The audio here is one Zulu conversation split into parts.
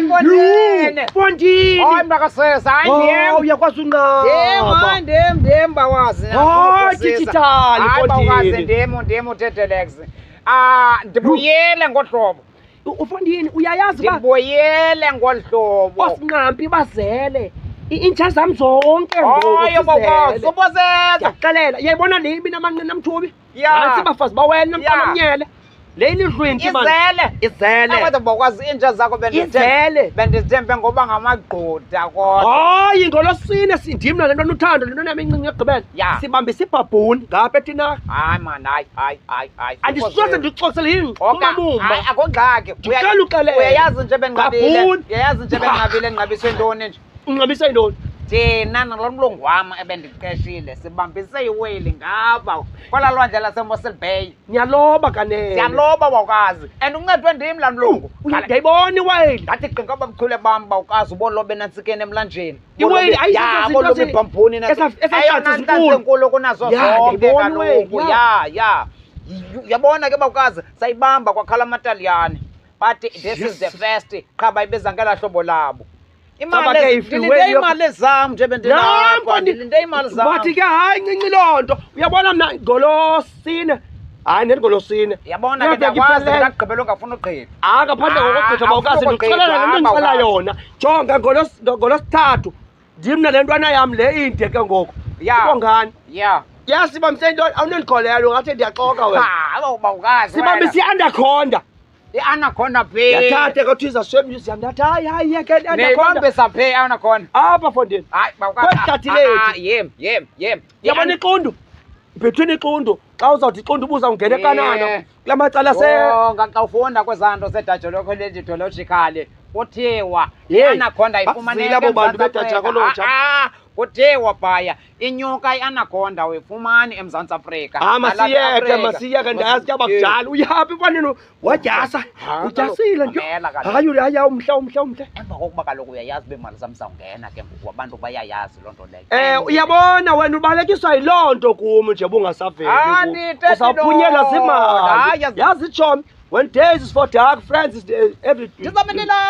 Mfondini, Mfondini. Hayi mnakasesa, hayi ndim. Uyakwazi unqaba. Ndim bawazi. Hayi digital Mfondini. Ndim uTetelex. Ndibuyele ngohlobo. Mfondini uyayazi ba? Ndibuyele ngohlobo. Osinqampi bazele. Intsha zam zonke ngoku. Hayi bawazi, uboseza. Ndiyakuxelela, yayibona le ibina amanqina amthubi. Ya. Nansi bafazi bawena namqamnyele. Le lidlwinti man. Izele. Akwethu bakwazi intsha zakho bendizithembe ngoba ngamagqutha kodwa. Hayi ngolosine sindim nalento uthando lento nami incinci yokugqibela. Sibambisa ibhabhuni ngapha etina. Hayi man, hayi. Andisoze ndixoxele ingqumamuma. Hayi akongxaki. Ndicela uxelela. Uyayazi nje benqabile nqabiswe ntoni nje? Unqabisa yintoni? Thina nalo mlungu wam ebendiqeshile sibambise iweyili ngapha kwala lwandle laseMossel Bay. Niyaloba kanene. Siyaloba bawukazi. And uncedwe ndim laa mlungu. Uyayibona iweyili. Ngathi qinga babuchule bam bawukazi ubolobe nantsikeni emlanjeni. Iweyili bolobe ibhampuni eyona ntlanzi enkulu kunazo zonke kaloku. Yabona ke bawukazi sayibamba kwakhala amataliyane. But this is the first. Qha bayibeza ngela hlobo labo. Imali zam nje bendilapha ndilinde imali zam. Bathi ke hayi ncinci loo nto. Uyabona mna ngolosine. Hayi nendingolosine. Yabona ke ndiyakwazi ndakugqibela ungafuna ugqitha. Ngaphandle kokugqitha bawukazi ndikuxelela ngento endixela yona. Jonga ngolosithathu ndim nale ntwana yam le inde ke ngoku. Ngani? Sibambise intoni awunondikholelwa ngathi ndiyaxoka wena. Bawukazi. Sibambise i-anaconda. I-anaconda phi? Yathathe ke Twiza Swim Museum ndathi hayi yeke i-anaconda. Neyibambisa phi i-anaconda? Apha Mfondini. Hayi bawukazi. Kwesithathilethi. Yem. Yabona iqundu? Between iqundu xa uzawuthi iqundu ubuza ungena ekanana kula macala xa ufunda kwezaa nto sedajological kuthiwa i-anaconda ifumaneka kuthiwa phaya inyuka i-anaconda uyifumani eMzantsi Afrika. Masiyeke ndayazi ke bakujala uyaphi Mfondini wadyasa udyasile nje. Hayi umhla emva kokuba kaloku uyayazi beemali zam zawungena ke ngoku abantu bayayazi loo nto leyo. Uyabona wena ubalekiswa yiloo nto kum nje bungasaveli. Uzawuphunyelwa ziimali. Yazi itshomi. When days is for dark, friends is every.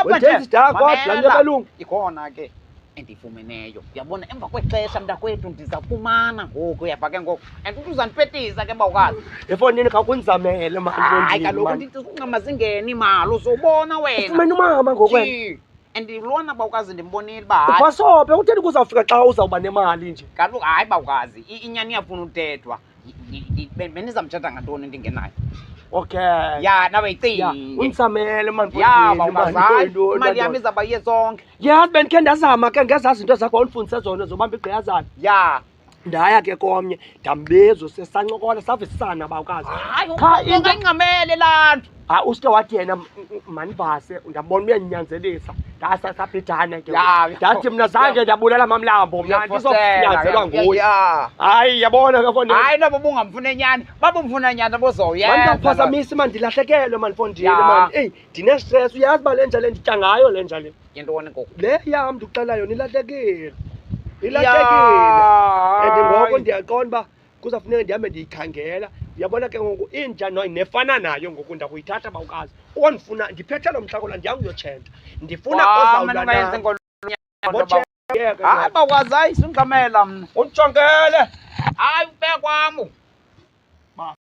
When days is dark, what? Belungu. Ikhona ke endiyifumeneyo. Uyabona emva kwexesha mntakwethu ndizawufumana ngoku uyapha ke ngoku. And ukuthi uzandipetisa ke bawukazi. Efondini kakunizamele mali. Hayi kaloku ndithi unqama zingeni imali uzobona wena. Ufumene umama ngoku wena. And lona bawukazi ndimbonile uba hayi. Uphasophe utheni kuzawufika xa uzawuba nemali nje. Kaloku hayi bawukazi inyani iyafuna uthethwa. Benizamthatha ngantoni ndingenayo? Okay. Nawe yicinge. Unizamele mani. Bawukazi. Imali yami izawuba iye zonke. Yazi bendikhe ndazama ke ngezaa zinto zakho undifundise zona zobamba igqiyazana. Ndaya ke komnye ndambiza sesancokola savisisana bawukazi. Hayi ungayingqamele laa nto. Uske wathi yena manibase ndabona uyanyanzelisa ndasaphithana ke ndathi mna zange ndabulala mamlambo mna ndizokunyanzelwa nguye. Hayi yabona ke Mfondini. Hayi noba bungamfuna enyani babumfuna nyani bozoyenza. Mandiphazamisa mani ndilahlekelwe mani Mfondini mani. Ndine-stress uyazi uba le nja le nditya ngayo le nja le. Yintoni ngoku? Le yam ndikuxela yona ilahlekile. And ngoko ndiyaqonda uba kuzafuneka ndihambe ndiyikhangela. Uyabona ke ngoku inja nefana nayo ngoku ndakuyithatha bawukazi. Ndifuna ndiphethe lo mhlakola ndiyanguyotshenta. Ndifuna ozawulwa nayo. Hayi bawukazi hayi singqamela mna. Undijongele. Hayi ubeke kwam.